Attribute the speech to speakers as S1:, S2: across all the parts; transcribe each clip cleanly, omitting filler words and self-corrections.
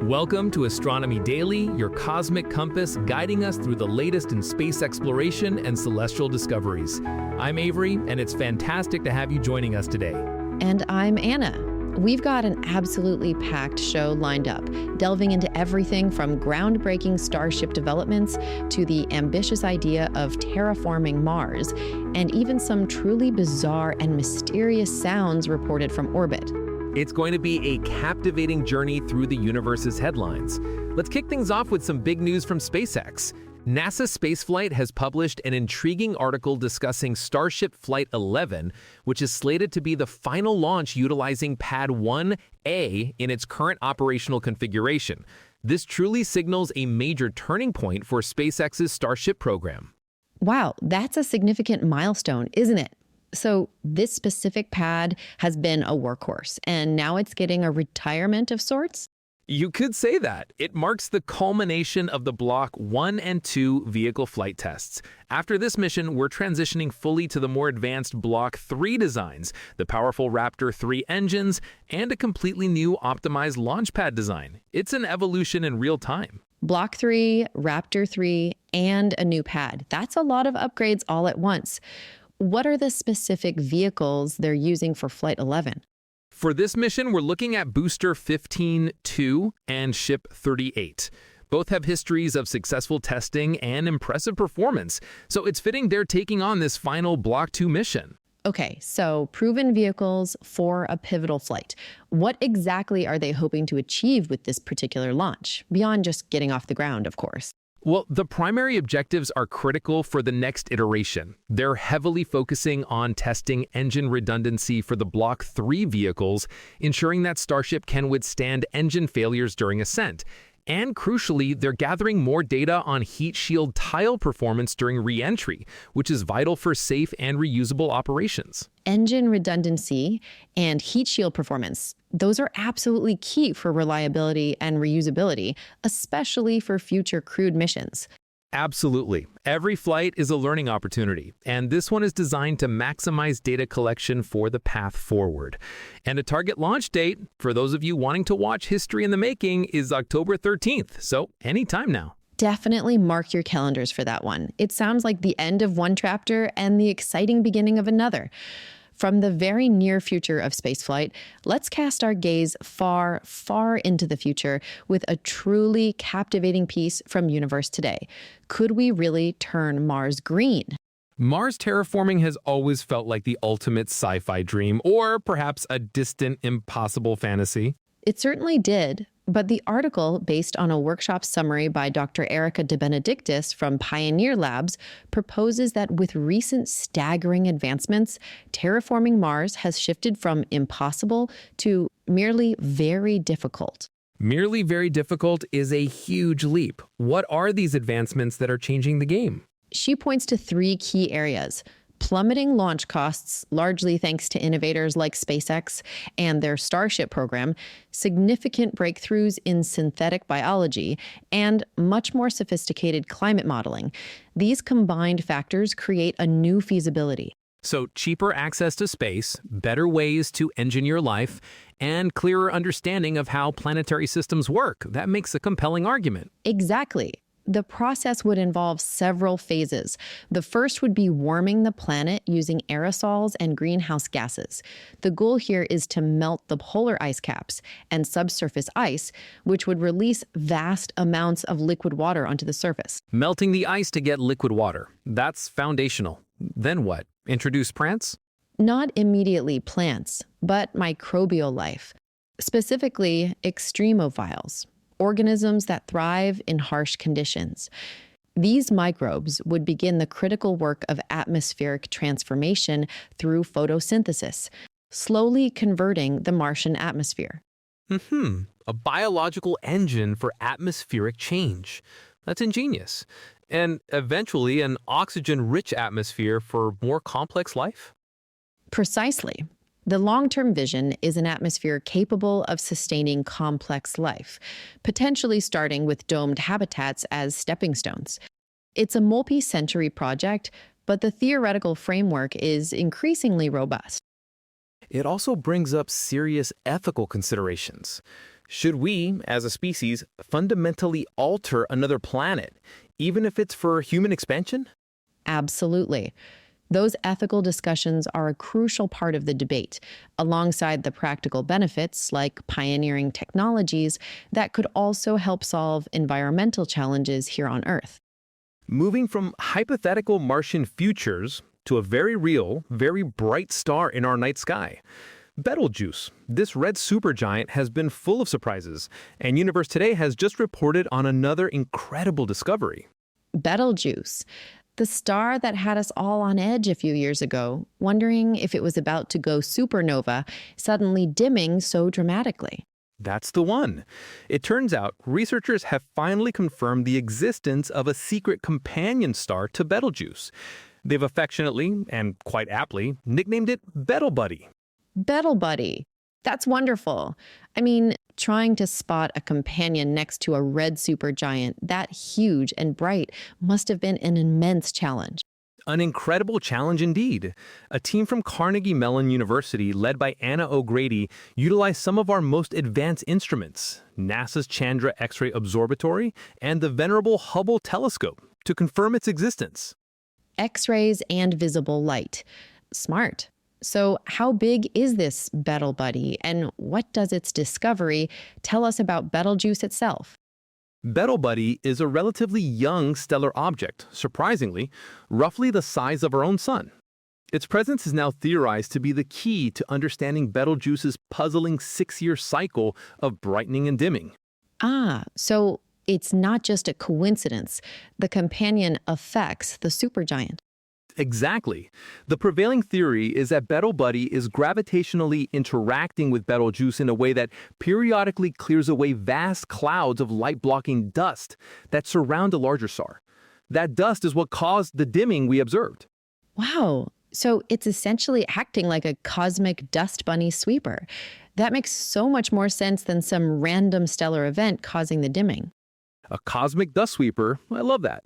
S1: Welcome to Astronomy Daily, your cosmic compass guiding us through the latest in space exploration and celestial discoveries. I'm Avery, and it's fantastic to have you joining us today.
S2: And I'm Anna. We've got an absolutely packed show lined up, delving into everything from groundbreaking Starship developments to the ambitious idea of terraforming Mars, and even some truly bizarre and mysterious sounds reported from orbit.
S1: It's going to be a captivating journey through the universe's headlines. Let's kick things off with some big news from SpaceX. NASA Spaceflight has published an intriguing article discussing Starship Flight 11, which is slated to be the final launch utilizing Pad 1A in its current operational configuration. This truly signals a major turning point for SpaceX's Starship program.
S2: Wow, that's a significant milestone, isn't it? So this specific pad has been a workhorse, and now it's getting a retirement of sorts?
S1: You could say that. It marks the culmination of the Block 1 and 2 vehicle flight tests. After this mission, we're transitioning fully to the more advanced Block 3 designs, the powerful Raptor 3 engines, and a completely new optimized launch pad design. It's an evolution in real time.
S2: Block 3, Raptor 3, and a new pad. That's a lot of upgrades all at once. What are the specific vehicles they're using for Flight 11?
S1: For this mission, we're looking at Booster 15-2 and Ship 38. Both have histories of successful testing and impressive performance, so it's fitting they're taking on this final Block 2 mission.
S2: Okay, so proven vehicles for a pivotal flight. What exactly are they hoping to achieve with this particular launch, beyond just getting off the ground, of course?
S1: Well, the primary objectives are critical for the next iteration. They're heavily focusing on testing engine redundancy for the Block 3 vehicles, ensuring that Starship can withstand engine failures during ascent. And crucially, they're gathering more data on heat shield tile performance during re-entry, which is vital for safe and reusable operations.
S2: Engine redundancy and heat shield performance, those are absolutely key for reliability and reusability, especially for future crewed missions.
S1: Absolutely. Every flight is a learning opportunity, and this one is designed to maximize data collection for the path forward. And a target launch date, for those of you wanting to watch history in the making, is October 13th, so anytime now.
S2: Definitely mark your calendars for that one. It sounds like the end of one chapter and the exciting beginning of another. From the very near future of spaceflight, let's cast our gaze far, far into the future with a truly captivating piece from Universe Today. Could we really turn Mars green?
S1: Mars terraforming has always felt like the ultimate sci-fi dream, or perhaps a distant, impossible fantasy.
S2: It certainly did, but the article, based on a workshop summary by Dr. Erica De Benedictis from Pioneer Labs, proposes that with recent staggering advancements, terraforming Mars has shifted from impossible to merely very difficult.
S1: Merely very difficult is a huge leap. What are these advancements that are changing the game?
S2: She points to three key areas: plummeting launch costs, largely thanks to innovators like SpaceX and their Starship program, significant breakthroughs in synthetic biology, and much more sophisticated climate modeling. These combined factors create a new feasibility.
S1: So cheaper access to space, better ways to engineer life, and clearer understanding of how planetary systems work. That makes a compelling argument.
S2: Exactly. The process would involve several phases. The first would be warming the planet using aerosols and greenhouse gases. The goal here is to melt the polar ice caps and subsurface ice, which would release vast amounts of liquid water onto the surface.
S1: Melting the ice to get liquid water. That's foundational. Then what? Introduce plants?
S2: Not immediately plants, but microbial life, specifically extremophiles, organisms that thrive in harsh conditions. These microbes would begin the critical work of atmospheric transformation through photosynthesis, slowly converting the Martian atmosphere.
S1: A biological engine for atmospheric change. That's ingenious. And eventually an oxygen-rich atmosphere for more complex life?
S2: Precisely. The long-term vision is an atmosphere capable of sustaining complex life, potentially starting with domed habitats as stepping stones. It's a multi-century project, but the theoretical framework is increasingly robust.
S1: it also brings up serious ethical considerations. Should we, as a species, fundamentally alter another planet, even if it's for human expansion?
S2: Absolutely. Those ethical discussions are a crucial part of the debate, alongside the practical benefits like pioneering technologies that could also help solve environmental challenges here on Earth.
S1: Moving from hypothetical Martian futures to a very real, very bright star in our night sky. Betelgeuse, this red supergiant, has been full of surprises, and Universe Today has just reported on another incredible discovery.
S2: Betelgeuse, the star that had us all on edge a few years ago, wondering if it was about to go supernova, suddenly dimming so dramatically.
S1: That's the one. It turns out researchers have finally confirmed the existence of a secret companion star to Betelgeuse. They've affectionately, and quite aptly, nicknamed it Betel Buddy.
S2: Betel Buddy. That's wonderful. I mean, trying to spot a companion next to a red supergiant that huge and bright must have been an immense challenge.
S1: An incredible challenge indeed. A team from Carnegie Mellon University, led by Anna O'Grady, utilized some of our most advanced instruments, NASA's Chandra X-ray Observatory and the venerable Hubble Telescope, to confirm its existence.
S2: X-rays and visible light. Smart. So how big is this Betel Buddy, and what does its discovery tell us about Betelgeuse itself?
S1: Betel Buddy is a relatively young stellar object, surprisingly, roughly the size of our own sun. Its presence is now theorized to be the key to understanding Betelgeuse's puzzling 6-year cycle of brightening and dimming.
S2: So it's not just a coincidence. The companion affects the supergiant.
S1: Exactly. The prevailing theory is that Betel Buddy is gravitationally interacting with Betelgeuse in a way that periodically clears away vast clouds of light-blocking dust that surround a larger star. That dust is what caused the dimming we observed.
S2: Wow. So it's essentially acting like a cosmic dust bunny sweeper. That makes so much more sense than some random stellar event causing the dimming.
S1: A cosmic dust sweeper, I love that.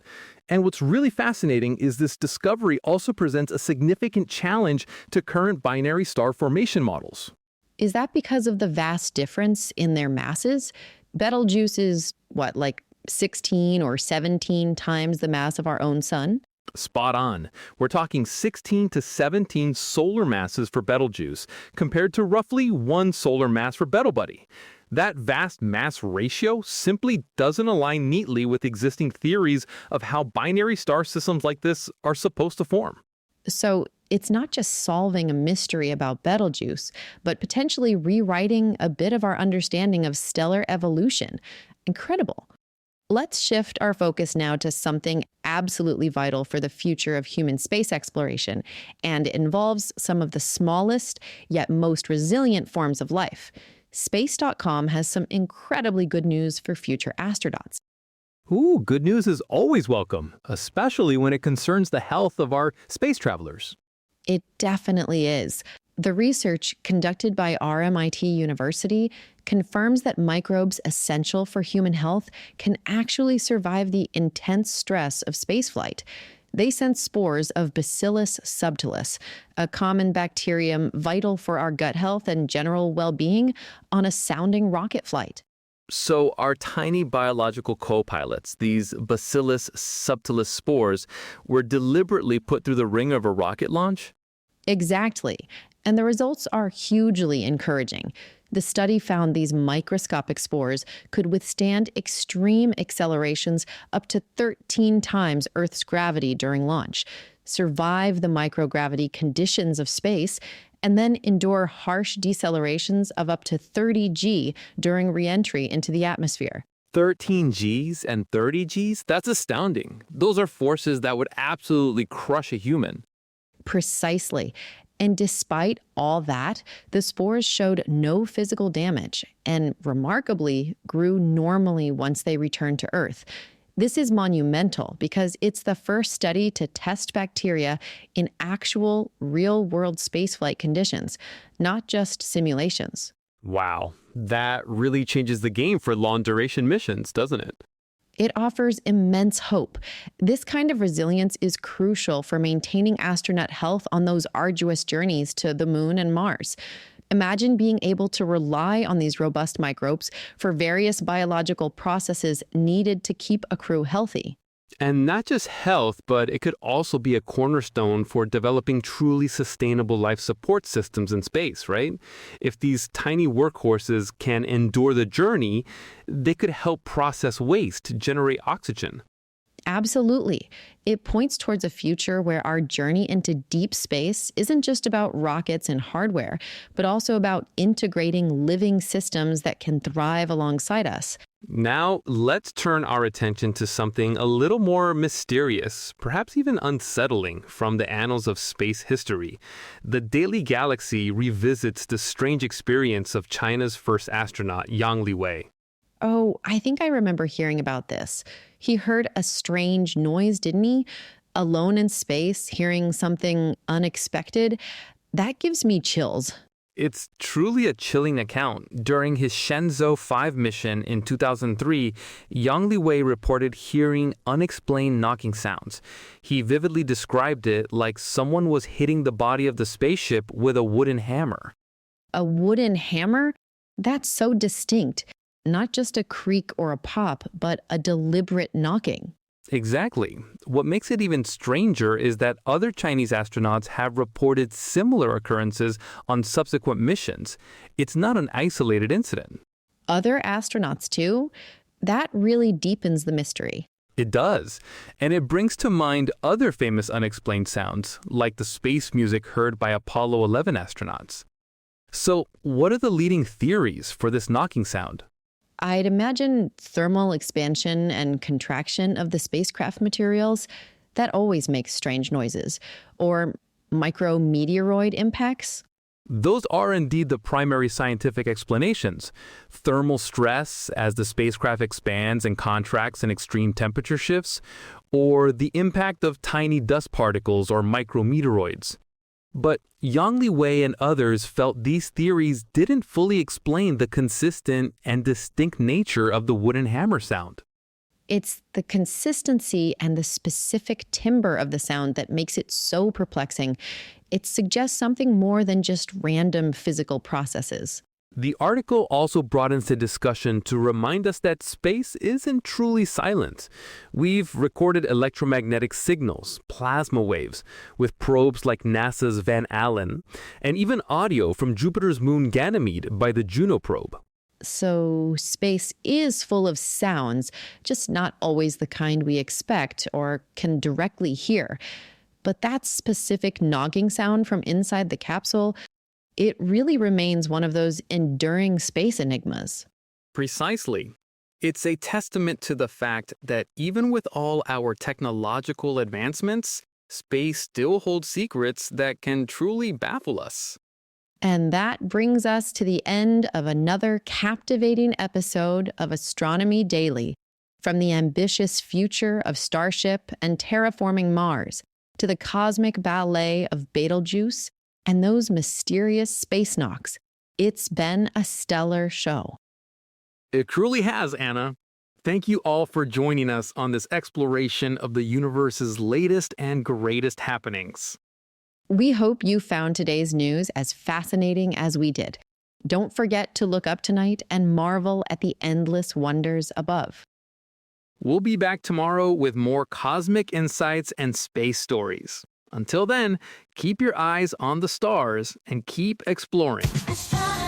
S1: And what's really fascinating is this discovery also presents a significant challenge to current binary star formation models.
S2: Is that because of the vast difference in their masses? Betelgeuse is, like 16 or 17 times the mass of our own sun?
S1: Spot on. We're talking 16 to 17 solar masses for Betelgeuse, compared to roughly 1 solar mass for Betel Buddy. That vast mass ratio simply doesn't align neatly with existing theories of how binary star systems like this are supposed to form.
S2: So it's not just solving a mystery about Betelgeuse, but potentially rewriting a bit of our understanding of stellar evolution. Incredible. Let's shift our focus now to something absolutely vital for the future of human space exploration, and it involves some of the smallest yet most resilient forms of life. Space.com has some incredibly good news for future astronauts.
S1: Ooh, good news is always welcome, especially when it concerns the health of our space travelers.
S2: It definitely is. The research conducted by RMIT University confirms that microbes essential for human health can actually survive the intense stress of spaceflight. They sense spores of Bacillus subtilis, a common bacterium vital for our gut health and general well-being, on a sounding rocket flight.
S1: So our tiny biological co-pilots, these Bacillus subtilis spores, were deliberately put through the ringer of a rocket launch?
S2: Exactly. And the results are hugely encouraging. The study found these microscopic spores could withstand extreme accelerations up to 13 times Earth's gravity during launch, survive the microgravity conditions of space, and then endure harsh decelerations of up to 30 G during re-entry into the atmosphere.
S1: 13 Gs and 30 Gs? That's astounding. Those are forces that would absolutely crush a human.
S2: Precisely. And despite all that, the spores showed no physical damage and, remarkably, grew normally once they returned to Earth. This is monumental because it's the first study to test bacteria in actual, real-world spaceflight conditions, not just simulations.
S1: Wow, that really changes the game for long-duration missions, doesn't it?
S2: It offers immense hope. This kind of resilience is crucial for maintaining astronaut health on those arduous journeys to the moon and Mars. Imagine being able to rely on these robust microbes for various biological processes needed to keep a crew healthy.
S3: And not just health, but it could also be a cornerstone for developing truly sustainable life support systems in space, right? If these tiny workhorses can endure the journey, they could help process waste to generate oxygen.
S2: Absolutely. It points towards a future where our journey into deep space isn't just about rockets and hardware, but also about integrating living systems that can thrive alongside us.
S3: Now, let's turn our attention to something a little more mysterious, perhaps even unsettling, from the annals of space history. The Daily Galaxy revisits the strange experience of China's first astronaut, Yang Liwei.
S2: Oh, I think I remember hearing about this. He heard a strange noise, didn't he? Alone in space, hearing something unexpected. That gives me chills.
S3: It's truly a chilling account. During his Shenzhou 5 mission in 2003, Yang Liwei reported hearing unexplained knocking sounds. He vividly described it like someone was hitting the body of the spaceship with a wooden hammer.
S2: A wooden hammer? That's so distinct. Not just a creak or a pop, but a deliberate knocking.
S3: Exactly. What makes it even stranger is that other Chinese astronauts have reported similar occurrences on subsequent missions. It's not an isolated incident.
S2: Other astronauts, too? That really deepens the mystery.
S3: It does. And it brings to mind other famous unexplained sounds, like the space music heard by Apollo 11 astronauts. So, what are the leading theories for this knocking sound?
S2: I'd imagine thermal expansion and contraction of the spacecraft materials. That always makes strange noises. Or micrometeoroid impacts.
S3: Those are indeed the primary scientific explanations. Thermal stress as the spacecraft expands and contracts in extreme temperature shifts, or the impact of tiny dust particles or micrometeoroids. But Yang Liwei and others felt these theories didn't fully explain the consistent and distinct nature of the wooden hammer sound.
S2: It's the consistency and the specific timbre of the sound that makes it so perplexing. It suggests something more than just random physical processes.
S3: The article also broadens the discussion to remind us that space isn't truly silent. We've recorded electromagnetic signals, plasma waves, with probes like NASA's Van Allen, and even audio from Jupiter's moon Ganymede by the Juno probe.
S2: So space is full of sounds, just not always the kind we expect or can directly hear. But that specific knocking sound from inside the capsule, it really remains one of those enduring space enigmas.
S3: Precisely. It's a testament to the fact that even with all our technological advancements, space still holds secrets that can truly baffle us.
S2: And that brings us to the end of another captivating episode of Astronomy Daily. From the ambitious future of Starship and Terraforming Mars to the cosmic ballet of Betelgeuse and those mysterious space knocks, it's been a stellar show.
S3: It truly has, Anna. Thank you all for joining us on this exploration of the universe's latest and greatest happenings.
S2: We hope you found today's news as fascinating as we did. Don't forget to look up tonight and marvel at the endless wonders above.
S3: We'll be back tomorrow with more cosmic insights and space stories. Until then, keep your eyes on the stars and keep exploring.
S4: Astronomy.